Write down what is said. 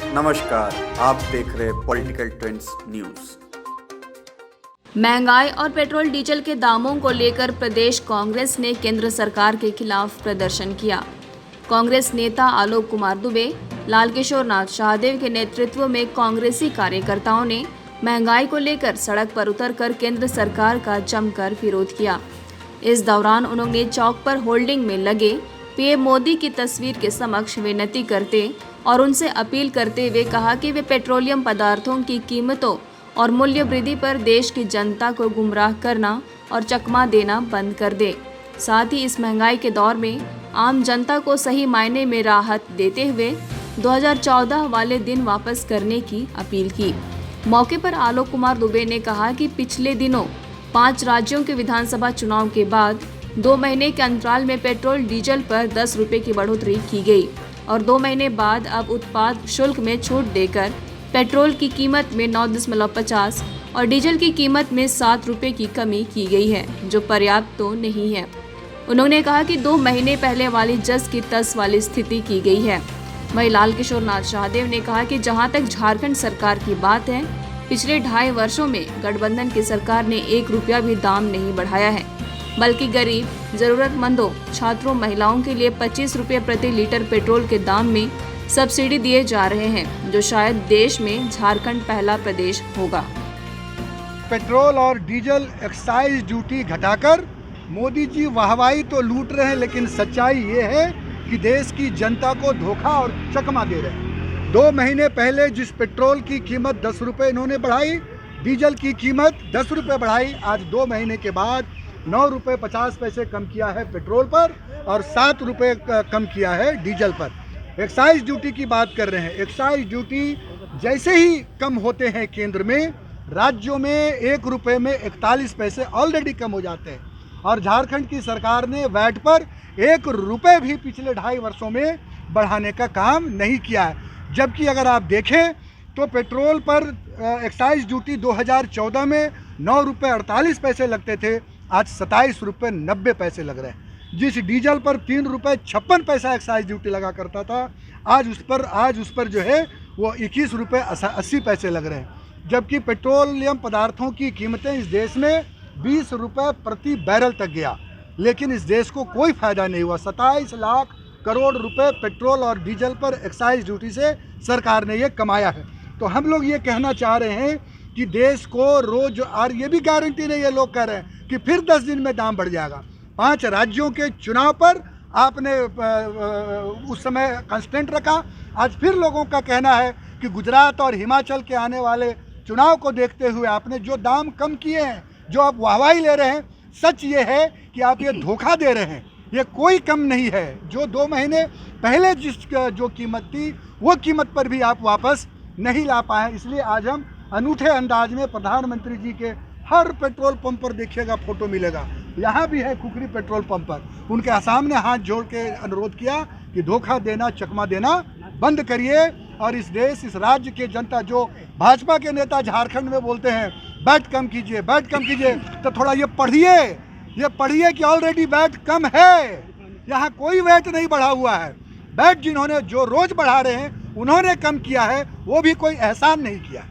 नमस्कार, आप देख रहे पॉलिटिकल ट्रेंड्स न्यूज। महंगाई और पेट्रोल डीजल के दामों को लेकर प्रदेश कांग्रेस ने केंद्र सरकार के खिलाफ प्रदर्शन किया। कांग्रेस नेता आलोक कुमार दुबे, लालकिशोर नाथ शाहदेव के नेतृत्व में कांग्रेसी कार्यकर्ताओं ने महंगाई को लेकर सड़क पर उतरकर केंद्र सरकार का जमकर विरोध किया। इस दौरान उन्होंने चौक पर होल्डिंग में लगे पीएम मोदी की तस्वीर के समक्ष विनती करते और उनसे अपील करते हुए कहा कि वे पेट्रोलियम पदार्थों की कीमतों और मूल्य वृद्धि पर देश की जनता को गुमराह करना और चकमा देना बंद कर दे। साथ ही इस महंगाई के दौर में आम जनता को सही मायने में राहत देते हुए 2014 वाले दिन वापस करने की अपील की। मौके पर आलोक कुमार दुबे ने कहा कि पिछले दिनों 5 राज्यों के विधानसभा चुनाव के बाद 2 महीने के अंतराल में पेट्रोल डीजल पर 10 रुपये की बढ़ोतरी की गई और 2 महीने बाद अब उत्पाद शुल्क में छूट देकर पेट्रोल की कीमत में 9.50 और डीजल की कीमत में 7 रुपये की कमी की गई है, जो पर्याप्त तो नहीं है। उन्होंने कहा कि 2 महीने पहले वाली जस की तस वाली स्थिति की गई है। वहीं लालकिशोर नाथ शाहदेव ने कहा कि जहां तक झारखंड सरकार की बात है, पिछले 2.5 वर्षों में गठबंधन की सरकार ने 1 रुपया भी दाम नहीं बढ़ाया है, बल्कि गरीब, जरूरतमंदों, छात्रों, महिलाओं के लिए 25 रुपये प्रति लीटर पेट्रोल के दाम में सब्सिडी दिए जा रहे हैं, जो शायद देश में झारखंड पहला प्रदेश होगा। पेट्रोल और डीजल एक्साइज ड्यूटी घटाकर मोदी जी वाहवाही तो लूट रहे हैं, लेकिन सच्चाई ये है कि देश की जनता को धोखा और चकमा दे रहे हैं। 2 महीने पहले जिस पेट्रोल की कीमत 10 रुपये इन्होंने बढ़ाई, डीजल की कीमत 10 रुपये बढ़ाई, आज 2 महीने के बाद 9 रुपये 50 पैसे कम किया है पेट्रोल पर और 7 रुपये कम किया है डीजल पर। एक्साइज ड्यूटी की बात कर रहे हैं। एक्साइज ड्यूटी जैसे ही कम होते हैं केंद्र में, राज्यों में 1 रुपये में 41 पैसे ऑलरेडी कम हो जाते हैं और झारखंड की सरकार ने वैट पर 1 रुपये भी पिछले 2.5 वर्षों में बढ़ाने का काम नहीं किया है। जबकि अगर आप देखें तो पेट्रोल पर एक्साइज ड्यूटी 2014 में 9 रुपये 48 पैसे लगते थे, आज 27 रुपये 90 पैसे लग रहे हैं। जिस डीजल पर 3 रुपये 56 पैसा एक्साइज ड्यूटी लगा करता था, आज उस पर जो है वो 21 रुपये 80 पैसे लग रहे हैं। जबकि पेट्रोलियम पदार्थों की कीमतें इस देश में 20 रुपये प्रति बैरल तक गया, लेकिन इस देश को कोई फ़ायदा नहीं हुआ। 27 लाख करोड़ रुपए पेट्रोल और डीजल पर एक्साइज ड्यूटी से सरकार ने ये कमाया है। तो हम लोग ये कहना चाह रहे हैं कि देश को रोज, और ये भी गारंटी नहीं है, लोग कह रहे हैं कि फिर 10 दिन में दाम बढ़ जाएगा। 5 राज्यों के चुनाव पर आपने उस समय कंस्टेंट रखा, आज फिर लोगों का कहना है कि गुजरात और हिमाचल के आने वाले चुनाव को देखते हुए आपने जो दाम कम किए हैं, जो आप वाहवाही ले रहे हैं, सच ये है कि आप ये धोखा दे रहे हैं। ये कोई कम नहीं है। जो 2 महीने पहले जो कीमत थी, वो कीमत पर भी आप वापस नहीं ला पाए। इसलिए आज हम अनूठे अंदाज में प्रधानमंत्री जी के हर पेट्रोल पंप पर देखिएगा फोटो मिलेगा, यहाँ भी है खुखरी पेट्रोल पंप पर, उनके सामने हाथ जोड़ के अनुरोध किया कि धोखा देना, चकमा देना बंद करिए और इस राज्य के जनता, जो भाजपा के नेता झारखंड में बोलते हैं वैट कम कीजिए, वैट कम कीजिए, तो थोड़ा ये पढ़िए कि ऑलरेडी वैट कम है। यहाँ कोई वैट नहीं बढ़ा हुआ है। वैट जिन्होंने जो रोज बढ़ा रहे हैं उन्होंने कम किया है, वो भी कोई एहसान नहीं किया।